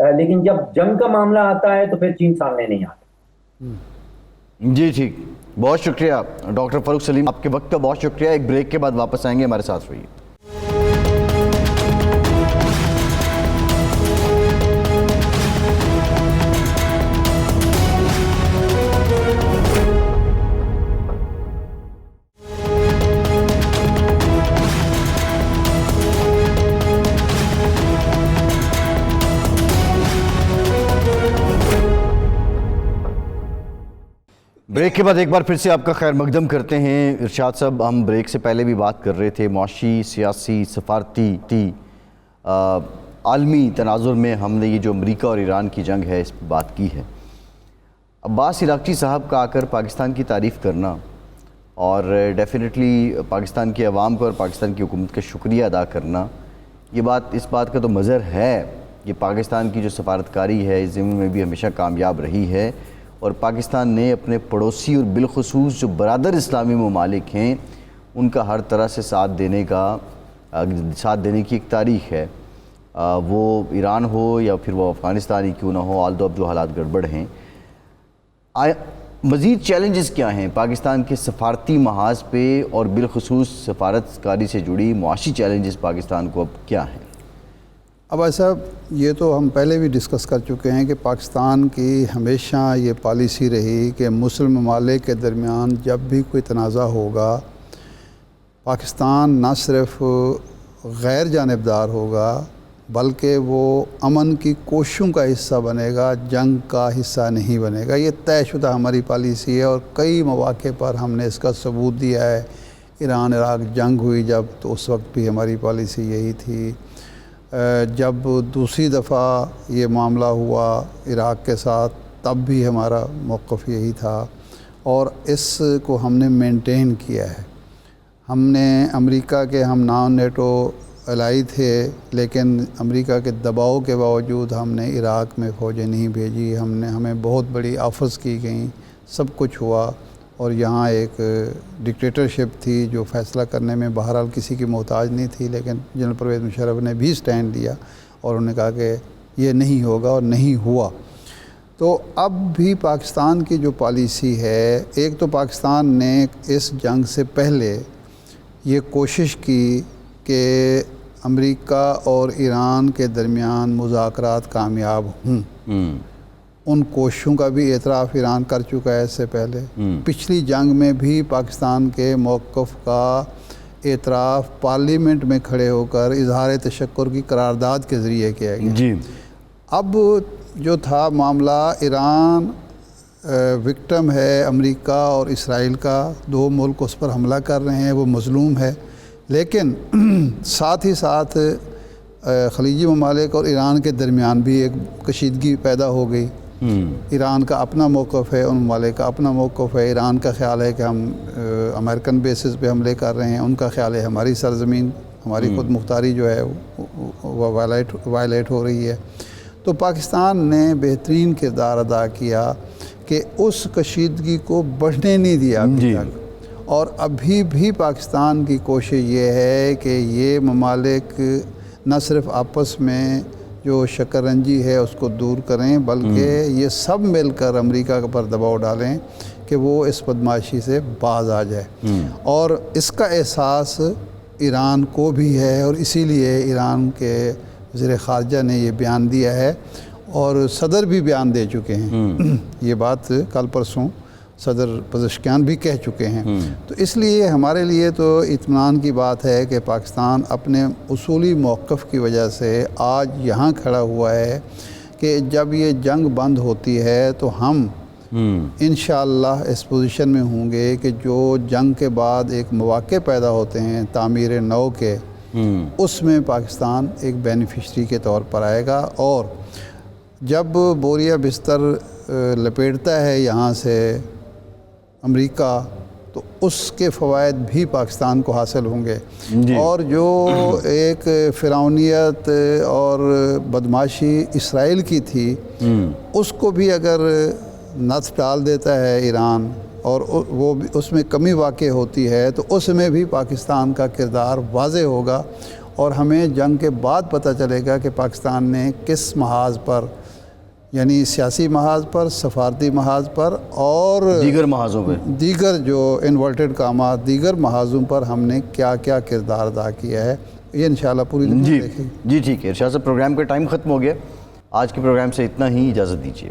لیکن جب جنگ کا معاملہ آتا ہے تو پھر چین سامنے نہیں آتا. جی ٹھیک، بہت شکریہ ڈاکٹر فاروق سلیم، آپ کے وقت کا بہت شکریہ. ایک بریک کے بعد واپس آئیں گے، ہمارے ساتھ رہیے. بریک کے بعد ایک بار پھر سے آپ کا خیر مقدم کرتے ہیں. ارشاد صاحب، ہم بریک سے پہلے بھی بات کر رہے تھے، معاشی، سیاسی، سفارتی، عالمی تناظر میں ہم نے یہ جو امریکہ اور ایران کی جنگ ہے اس پہ بات کی ہے. عباس عراقچی صاحب کا آ کر پاکستان کی تعریف کرنا اور ڈیفینیٹلی پاکستان کی عوام کو اور پاکستان کی حکومت کا شکریہ ادا کرنا، اس بات کا تو مظہر ہے کہ پاکستان کی جو سفارتکاری ہے اس ضمن میں بھی ہمیشہ کامیاب رہی ہے، اور پاکستان نے اپنے پڑوسی اور بالخصوص جو برادر اسلامی ممالک ہیں ان کا ہر طرح سے ساتھ دینے کی ایک تاریخ ہے. وہ ایران ہو یا پھر وہ افغانستان ہی کیوں نہ ہو، آلدو اب جو حالات گڑبڑ ہیں. مزید چیلنجز کیا ہیں پاکستان کے سفارتی محاذ پہ، اور بالخصوص سفارتکاری سے جڑی معاشی چیلنجز پاکستان کو اب کیا ہیں؟ اب ایسا یہ تو ہم پہلے بھی ڈسکس کر چکے ہیں کہ پاکستان کی ہمیشہ یہ پالیسی رہی کہ مسلم ممالک کے درمیان جب بھی کوئی تنازع ہوگا، پاکستان نہ صرف غیر جانبدار ہوگا بلکہ وہ امن کی کوششوں کا حصہ بنے گا، جنگ کا حصہ نہیں بنے گا. یہ طے شدہ ہماری پالیسی ہے، اور کئی مواقع پر ہم نے اس کا ثبوت دیا ہے. ایران عراق جنگ ہوئی جب، تو اس وقت بھی ہماری پالیسی یہی تھی. جب دوسری دفعہ یہ معاملہ ہوا عراق کے ساتھ تب بھی ہمارا موقف یہی تھا، اور اس کو ہم نے مینٹین کیا ہے. ہم نے امریکہ کے، ہم نان نیٹو الائی تھے، لیکن امریکہ کے دباؤ کے باوجود ہم نے عراق میں فوجیں نہیں بھیجی. ہمیں بہت بڑی آفرز کی گئیں، سب کچھ ہوا، اور یہاں ایک ڈکٹیٹرشپ تھی جو فیصلہ کرنے میں بہرحال کسی کی محتاج نہیں تھی، لیکن جنرل پرویز مشرف نے بھی سٹینڈ لیا اور انہوں نے کہا کہ یہ نہیں ہوگا، اور نہیں ہوا. تو اب بھی پاکستان کی جو پالیسی ہے، ایک تو پاکستان نے اس جنگ سے پہلے یہ کوشش کی کہ امریکہ اور ایران کے درمیان مذاکرات کامیاب ہوں. ان کوششوں کا بھی اعتراف ایران کر چکا ہے اس سے پہلے. پچھلی جنگ میں بھی پاکستان کے موقف کا اعتراف پارلیمنٹ میں کھڑے ہو کر اظہار تشکر کی قرارداد کے ذریعے کیا گیا. جی اب جو تھا معاملہ، ایران وکٹم ہے امریکہ اور اسرائیل کا، دو ملک اس پر حملہ کر رہے ہیں، وہ مظلوم ہے. لیکن ساتھ ہی ساتھ خلیجی ممالک اور ایران کے درمیان بھی ایک کشیدگی پیدا ہو گئی. ایران کا اپنا موقف ہے، ان ممالک کا اپنا موقف ہے. ایران کا خیال ہے کہ ہم امریکن بیسز پہ حملے کر رہے ہیں، ان کا خیال ہے ہماری سرزمین، ہماری خود مختاری جو ہے وہ وائلیٹ ہو رہی ہے. تو پاکستان نے بہترین کردار ادا کیا کہ اس کشیدگی کو بڑھنے نہیں دیا ابھی تک. اور ابھی بھی پاکستان کی کوشش یہ ہے کہ یہ ممالک نہ صرف آپس میں جو شکر رنجی ہے اس کو دور کریں، بلکہ یہ سب مل کر امریکہ پر دباؤ ڈالیں کہ وہ اس بدمعاشی سے باز آ جائے. اور اس کا احساس ایران کو بھی ہے، اور اسی لیے ایران کے وزیر خارجہ نے یہ بیان دیا ہے، اور صدر بھی بیان دے چکے ہیں. یہ بات کل پرسوں صدر پزشکیان بھی کہہ چکے ہیں. تو اس لیے ہمارے لیے تو اطمینان کی بات ہے کہ پاکستان اپنے اصولی موقف کی وجہ سے آج یہاں کھڑا ہوا ہے کہ جب یہ جنگ بند ہوتی ہے تو ہم انشاءاللہ اس پوزیشن میں ہوں گے کہ جو جنگ کے بعد ایک مواقع پیدا ہوتے ہیں تعمیر نو کے، اس میں پاکستان ایک بینیفیشری کے طور پر آئے گا. اور جب بوریا بستر لپیٹتا ہے یہاں سے امریکہ، تو اس کے فوائد بھی پاکستان کو حاصل ہوں گے. اور جو ایک فرعونیت اور بدمعاشی اسرائیل کی تھی، اس کو بھی اگر نتھ ڈال دیتا ہے ایران اور وہ اس میں کمی واقع ہوتی ہے، تو اس میں بھی پاکستان کا کردار واضح ہوگا. اور ہمیں جنگ کے بعد پتہ چلے گا کہ پاکستان نے کس محاذ پر، یعنی سیاسی محاذ پر، سفارتی محاذ پر اور دیگر محاذوں پہ، دیگر جو انورٹڈ کامات دیگر محاذوں پر ہم نے کیا کیا کردار ادا کیا ہے، یہ انشاءاللہ پوری دنیا دیکھے گی۔ جی ٹھیک ہے ارشاد صاحب، پروگرام کا ٹائم ختم ہو گیا، آج کے پروگرام سے اتنا ہی، اجازت دیجیے۔